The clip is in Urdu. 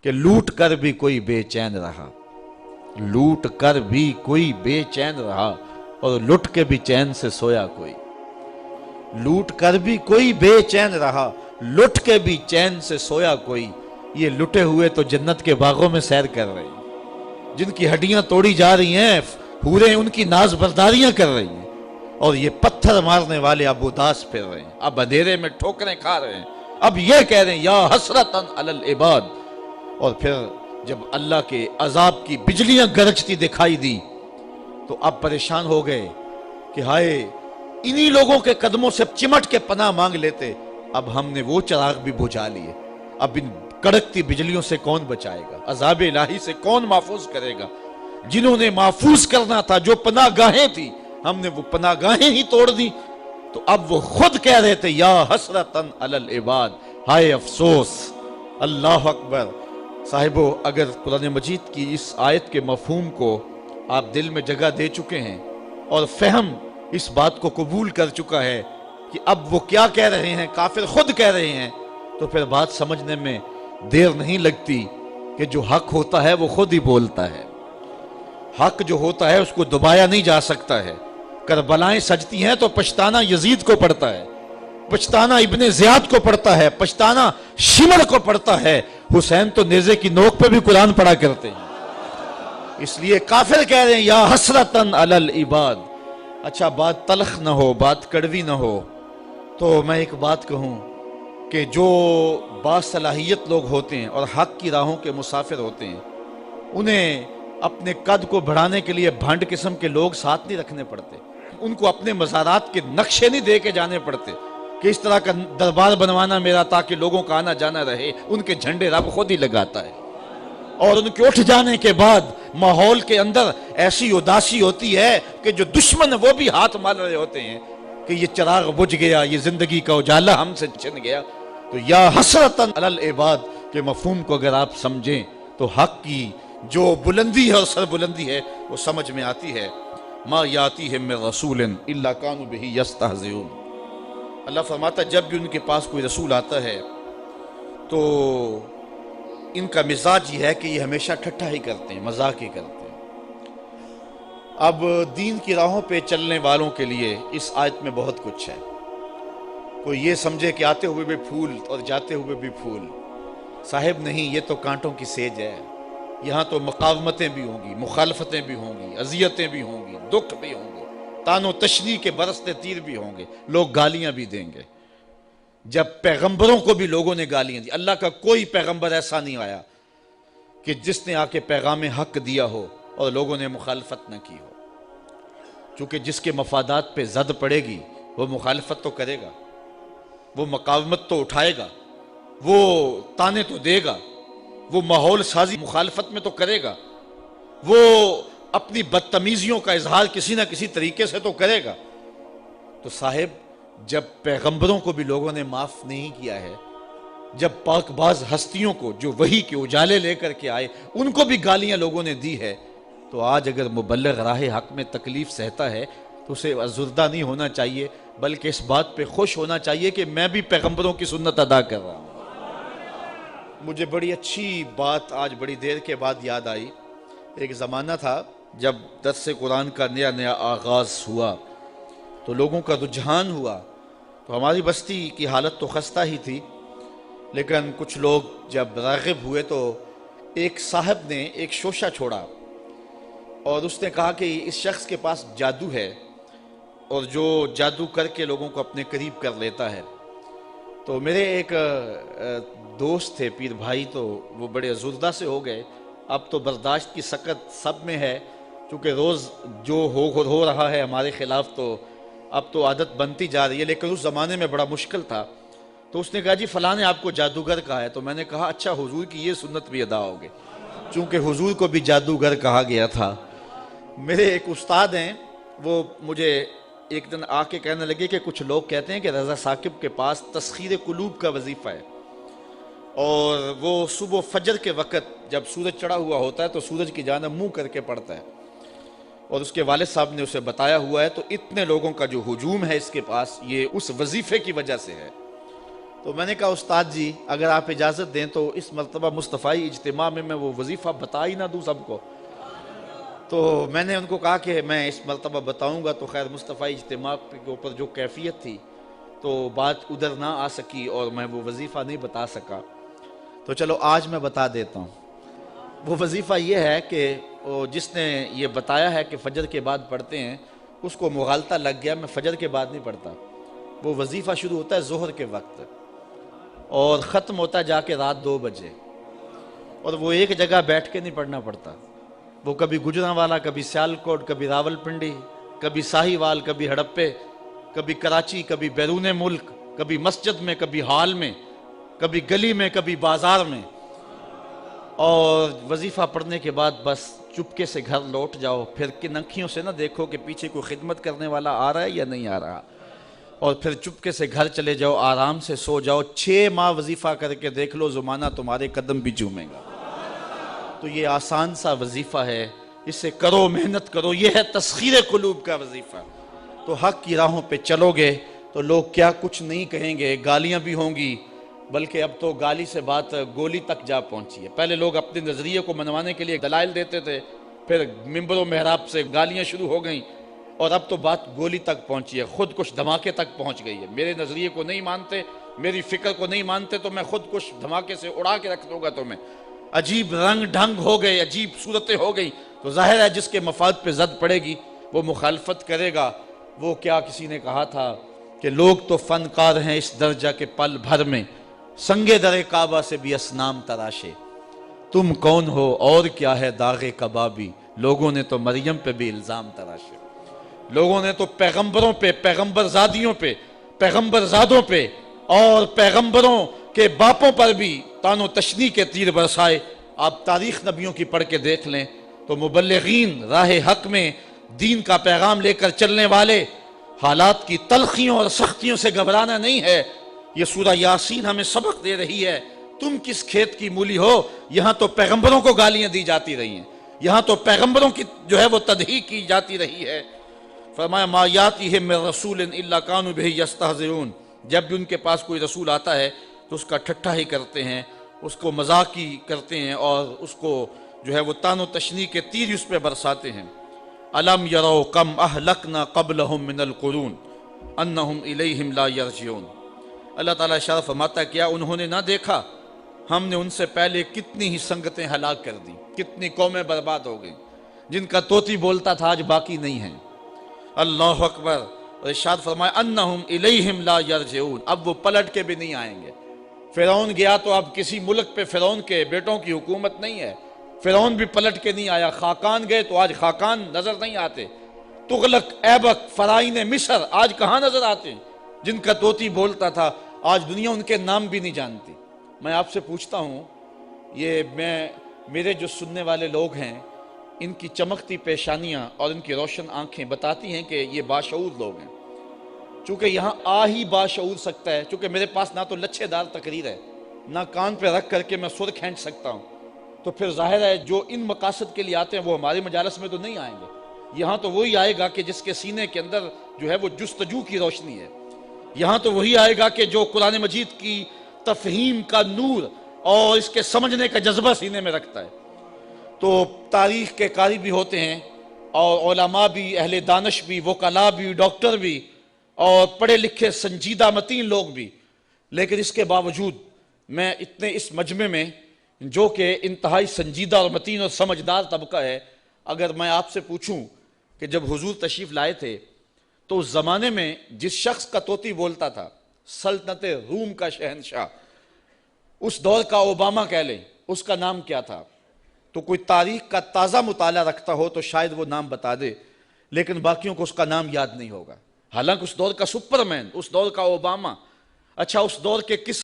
کہ لوٹ کر بھی کوئی بے چین رہا، لوٹ کر بھی کوئی بے چین رہا اور لٹ کے بھی چین سے سویا کوئی، لوٹ کر بھی کوئی بے چین رہا، لٹ کے بھی چین سے سویا کوئی۔ یہ لٹے ہوئے تو جنت کے باغوں میں سیر کر رہے ہیں، جن کی ہڈیاں توڑی جا رہی ہیں حوریں ان کی ناز برداریاں کر رہی ہیں، اور یہ پتھر مارنے والے اب اداس پھر رہے ہیں، اب اندھیرے میں ٹھوکریں کھا رہے ہیں، اب یہ کہہ رہے ہیں یا حسرتاً علی العباد۔ اور پھر جب اللہ کے عذاب کی بجلیاں گرجتی دکھائی دی تو اب پریشان ہو گئے کہ ہائے انہی لوگوں کے قدموں سے چمٹ کے پناہ مانگ لیتے، اب ہم نے وہ چراغ بھی بجھا لیے، اب ان کڑکتی بجلیوں سے کون بچائے گا، عذاب الہی سے کون محفوظ کرے گا؟ جنہوں نے محفوظ کرنا تھا، جو پناہ گاہیں تھی، ہم نے وہ پناہ گاہیں ہی توڑ دی۔ تو اب وہ خود کہہ رہے تھے یا حسرتاً علی العباد، ہائے افسوس۔ اللہ اکبر۔ صاحبو، اگر قرآن مجید کی اس آیت کے مفہوم کو آپ دل میں جگہ دے چکے ہیں اور فہم اس بات کو قبول کر چکا ہے کہ اب وہ کیا کہہ رہے ہیں، کافر خود کہہ رہے ہیں، تو پھر بات سمجھنے میں دیر نہیں لگتی کہ جو حق ہوتا ہے وہ خود ہی بولتا ہے۔ حق جو ہوتا ہے اس کو دبایا نہیں جا سکتا ہے۔ کربلائیں سجتی ہیں تو پچھتانا یزید کو پڑتا ہے، پچھتانا ابن زیاد کو پڑتا ہے، پچھتانا شمر کو پڑتا ہے۔ حسین تو نیزے کی نوک پہ بھی قرآن پڑھا کرتے ہیں۔ اس لیے کافر کہہ رہے ہیں یا حسرتاً علی العباد۔ اچھا، بات تلخ نہ ہو، بات کڑوی نہ ہو تو میں ایک بات کہوں کہ جو باصلاحیت لوگ ہوتے ہیں اور حق کی راہوں کے مسافر ہوتے ہیں، انہیں اپنے قد کو بڑھانے کے لیے بھنڈ قسم کے لوگ ساتھ نہیں رکھنے پڑتے، ان کو اپنے مزارات کے نقشے نہیں دے کے جانے پڑتے کہ اس طرح کا دربار بنوانا میرا تاکہ لوگوں کا آنا جانا رہے۔ ان کے جھنڈے رب خود ہی لگاتا ہے، اور ان کے اٹھ جانے کے بعد ماحول کے اندر ایسی اداسی ہوتی ہے کہ جو دشمن وہ بھی ہاتھ مال رہے ہوتے ہیں کہ یہ چراغ بجھ گیا، یہ زندگی کا اجالا ہم سے چھن گیا۔ تو یا حسرتاً علی العباد کے مفہوم کو اگر آپ سمجھیں تو حق کی جو بلندی ہے اور سر بلندی ہے وہ سمجھ میں آتی ہے۔ ما یاتیہم من رسول الا کانوا بہ یستہزئون۔ اللہ فرماتا ہے جب بھی ان کے پاس کوئی رسول آتا ہے تو ان کا مزاج یہ ہے کہ یہ ہمیشہ ٹھٹھا ہی کرتے ہیں، مذاق ہی کرتے ہیں۔ اب دین کی راہوں پہ چلنے والوں کے لیے اس آیت میں بہت کچھ ہے۔ کوئی یہ سمجھے کہ آتے ہوئے بھی پھول اور جاتے ہوئے بھی پھول، صاحب نہیں، یہ تو کانٹوں کی سیج ہے۔ یہاں تو مقاومتیں بھی ہوں گی، مخالفتیں بھی ہوں گی، اذیتیں بھی ہوں گی، دکھ بھی ہوں گے، تان و تشنیع کے برستے تیر بھی ہوں گے، لوگ گالیاں بھی دیں گے۔ جب پیغمبروں کو بھی لوگوں نے گالیاں دی، اللہ کا کوئی پیغمبر ایسا نہیں آیا کہ جس نے آ کے پیغام حق دیا ہو اور لوگوں نے مخالفت نہ کی ہو، چونکہ جس کے مفادات پہ زد پڑے گی وہ مخالفت تو کرے گا، وہ مقاومت تو اٹھائے گا، وہ تانے تو دے گا، وہ ماحول سازی مخالفت میں تو کرے گا، وہ اپنی بدتمیزیوں کا اظہار کسی نہ کسی طریقے سے تو کرے گا۔ تو صاحب جب پیغمبروں کو بھی لوگوں نے معاف نہیں کیا ہے، جب پاک باز ہستیوں کو جو وحی کے اجالے لے کر کے آئے ان کو بھی گالیاں لوگوں نے دی ہے، تو آج اگر مبلغ راہ حق میں تکلیف سہتا ہے تو اسے ازردہ نہیں ہونا چاہیے، بلکہ اس بات پہ خوش ہونا چاہیے کہ میں بھی پیغمبروں کی سنت ادا کر رہا ہوں۔ مجھے بڑی اچھی بات آج بڑی دیر کے بعد یاد آئی۔ ایک زمانہ تھا جب درس قرآن کا نیا آغاز ہوا تو لوگوں کا رجحان ہوا، تو ہماری بستی کی حالت تو خستہ ہی تھی، لیکن کچھ لوگ جب راغب ہوئے تو ایک صاحب نے ایک شوشہ چھوڑا اور اس نے کہا کہ اس شخص کے پاس جادو ہے اور جو جادو کر کے لوگوں کو اپنے قریب کر لیتا ہے۔ تو میرے ایک دوست تھے پیر بھائی، تو وہ بڑے ازردہ سے ہو گئے۔ اب تو برداشت کی سکت سب میں ہے، چونکہ روز جو ہو رہا ہے ہمارے خلاف تو اب تو عادت بنتی جا رہی ہے، لیکن اس زمانے میں بڑا مشکل تھا۔ تو اس نے کہا جی فلاں نے آپ کو جادوگر کہا ہے۔ تو میں نے کہا اچھا، حضور کی یہ سنت بھی ادا ہوگی، چونکہ حضور کو بھی جادوگر کہا گیا تھا۔ میرے ایک استاد ہیں، وہ مجھے ایک دن آ کے کہنے لگے کہ کچھ لوگ کہتے ہیں کہ رضا ثاقب کے پاس تسخیر قلوب کا وظیفہ ہے، اور وہ صبح فجر کے وقت جب سورج چڑھا ہوا ہوتا ہے تو سورج کی جانب منہ کر کے پڑھتا ہے، اور اس کے والد صاحب نے اسے بتایا ہوا ہے، تو اتنے لوگوں کا جو ہجوم ہے اس کے پاس یہ اس وظیفے کی وجہ سے ہے۔ تو میں نے کہا استاد جی اگر آپ اجازت دیں تو اس مرتبہ مصطفی اجتماع میں وہ وظیفہ بتا ہی نہ دوں سب کو. تو میں نے ان کو کہا کہ میں اس مرتبہ بتاؤں گا. تو خیر مصطفی اجتماع کے اوپر جو کیفیت تھی تو بات ادھر نہ آ سکی اور میں وہ وظیفہ نہیں بتا سکا. تو چلو آج میں بتا دیتا ہوں. وہ وظیفہ یہ ہے کہ جس نے یہ بتایا ہے کہ فجر کے بعد پڑھتے ہیں اس کو مغالطہ لگ گیا. میں فجر کے بعد نہیں پڑھتا. وہ وظیفہ شروع ہوتا ہے ظہر کے وقت اور ختم ہوتا ہے جا کے رات 2 بجے. اور وہ ایک جگہ بیٹھ کے نہیں پڑھنا پڑتا. وہ کبھی گجرانوالا، کبھی سیالکوٹ، کبھی راول پنڈی، کبھی ساہیوال، کبھی ہڑپے، کبھی کراچی، کبھی بیرون ملک، کبھی مسجد میں، کبھی ہال میں، کبھی گلی میں، کبھی بازار میں. اور وظیفہ پڑھنے کے بعد بس چپکے سے گھر لوٹ جاؤ. پھر کن انکھیوں سے نہ دیکھو کہ پیچھے کوئی خدمت کرنے والا آ رہا ہے یا نہیں آ رہا. اور پھر چپکے سے گھر چلے جاؤ، آرام سے سو جاؤ. 6 ماہ وظیفہ کر کے دیکھ لو، زمانہ تمہارے قدم بھی چومے گا. تو یہ آسان سا وظیفہ ہے، اسے کرو، محنت کرو. یہ ہے تسخیر قلوب کا وظیفہ. تو حق کی راہوں پہ چلو گے تو لوگ کیا کچھ نہیں کہیں گے. گالیاں بھی ہوں گی، بلکہ اب تو گالی سے بات گولی تک جا پہنچی ہے. پہلے لوگ اپنے نظریے کو منوانے کے لیے دلائل دیتے تھے، پھر ممبر و محراب سے گالیاں شروع ہو گئیں، اور اب تو بات گولی تک پہنچی ہے، خود کش دھماکے تک پہنچ گئی ہے. میرے نظریے کو نہیں مانتے، میری فکر کو نہیں مانتے تو میں خود کش دھماکے سے اڑا کے رکھ دوں گا تمہیں. عجیب رنگ ڈھنگ ہو گئے، عجیب صورتیں ہو گئی. تو ظاہر ہے جس کے مفاد پہ زد پڑے گی وہ مخالفت کرے گا. وہ کیا کسی نے کہا تھا کہ لوگ تو فنکار ہیں اس درجہ کے پل بھر میں، سنگے در کعبہ سے بھی اسنام تراشے. تم کون ہو اور کیا ہے داغ کبابی، لوگوں نے تو مریم پہ بھی الزام تراشے. لوگوں نے تو پیغمبروں پہ، پیغمبر زادیوں پہ، پیغمبر زادوں پہ اور پیغمبروں کے باپوں پر بھی تان و تشنیع کے تیر برسائے. آپ تاریخ نبیوں کی پڑھ کے دیکھ لیں تو مبلغین راہ حق میں دین کا پیغام لے کر چلنے والے، حالات کی تلخیوں اور سختیوں سے گھبرانا نہیں ہے. یہ سورہ یاسین ہمیں سبق دے رہی ہے. تم کس کھیت کی مولی ہو، یہاں تو پیغمبروں کو گالیاں دی جاتی رہی ہیں، یہاں تو پیغمبروں کی جو ہے وہ تدحیق کی جاتی رہی ہے. فرمایا ما یاتیہم من رسول الا کانوا بہ یستہزئون. جب بھی ان کے پاس کوئی رسول آتا ہے تو اس کا ٹھٹھا ہی کرتے ہیں، اس کو مذاق ہی کرتے ہیں اور اس کو جو ہے وہ تان و تشنیع کے تیر اس پہ برساتے ہیں. الم یروا کم اہلکنا قبلہم من القرون انہم الیہم لا یرجعون. اللہ تعالیٰ اشارہ فرماتا ہے کیا انہوں نے نہ دیکھا ہم نے ان سے پہلے کتنی ہی سنگتیں ہلاک کر دیں، کتنی قومیں برباد ہو گئیں. جن کا طوطی بولتا تھا آج باقی نہیں ہیں. اللہ اکبر. اور ارشاد فرمایا انہم الیہم لا یرجعون. اب وہ پلٹ کے بھی نہیں آئیں گے. فرعون گیا تو اب کسی ملک پہ فرعون کے بیٹوں کی حکومت نہیں ہے. فرعون بھی پلٹ کے نہیں آیا. خاقان گئے تو آج خاقان نظر نہیں آتے. تغلق، ایبک، فرعین مصر آج کہاں نظر آتے ہیں؟ جن کا طوطی بولتا تھا آج دنیا ان کے نام بھی نہیں جانتی. میں آپ سے پوچھتا ہوں، یہ میرے جو سننے والے لوگ ہیں ان کی چمکتی پیشانیاں اور ان کی روشن آنکھیں بتاتی ہیں کہ یہ باشعور لوگ ہیں. چونکہ یہاں آ ہی باشعور سکتا ہے، چونکہ میرے پاس نہ تو لچھے دار تقریر ہے، نہ کان پہ رکھ کر کے میں سر کھینچ سکتا ہوں. تو پھر ظاہر ہے جو ان مقاصد کے لیے آتے ہیں وہ ہمارے مجالس میں تو نہیں آئیں گے. یہاں تو وہی آئے گا کہ جس کے سینے کے اندر جو ہے وہ جستجو کی روشنی ہے. یہاں تو وہی آئے گا کہ جو قرآن مجید کی تفہیم کا نور اور اس کے سمجھنے کا جذبہ سینے میں رکھتا ہے. تو تاریخ کے قاری بھی ہوتے ہیں اور علماء بھی، اہل دانش بھی، وکلاء بھی، ڈاکٹر بھی اور پڑھے لکھے سنجیدہ متین لوگ بھی. لیکن اس کے باوجود میں اتنے اس مجمع میں جو کہ انتہائی سنجیدہ اور متین اور سمجھدار طبقہ ہے، اگر میں آپ سے پوچھوں کہ جب حضور تشریف لائے تھے تو اس زمانے میں جس شخص کا طوطی بولتا تھا، سلطنت روم کا شہنشاہ، اس دور کا اوباما کہہ لیں، اس کا نام کیا تھا؟ تو کوئی تاریخ کا تازہ مطالعہ رکھتا ہو تو شاید وہ نام بتا دے، لیکن باقیوں کو اس کا نام یاد نہیں ہوگا. حالانکہ اس دور کا سپرمین، اس دور کا اوباما. اچھا اس دور کے کس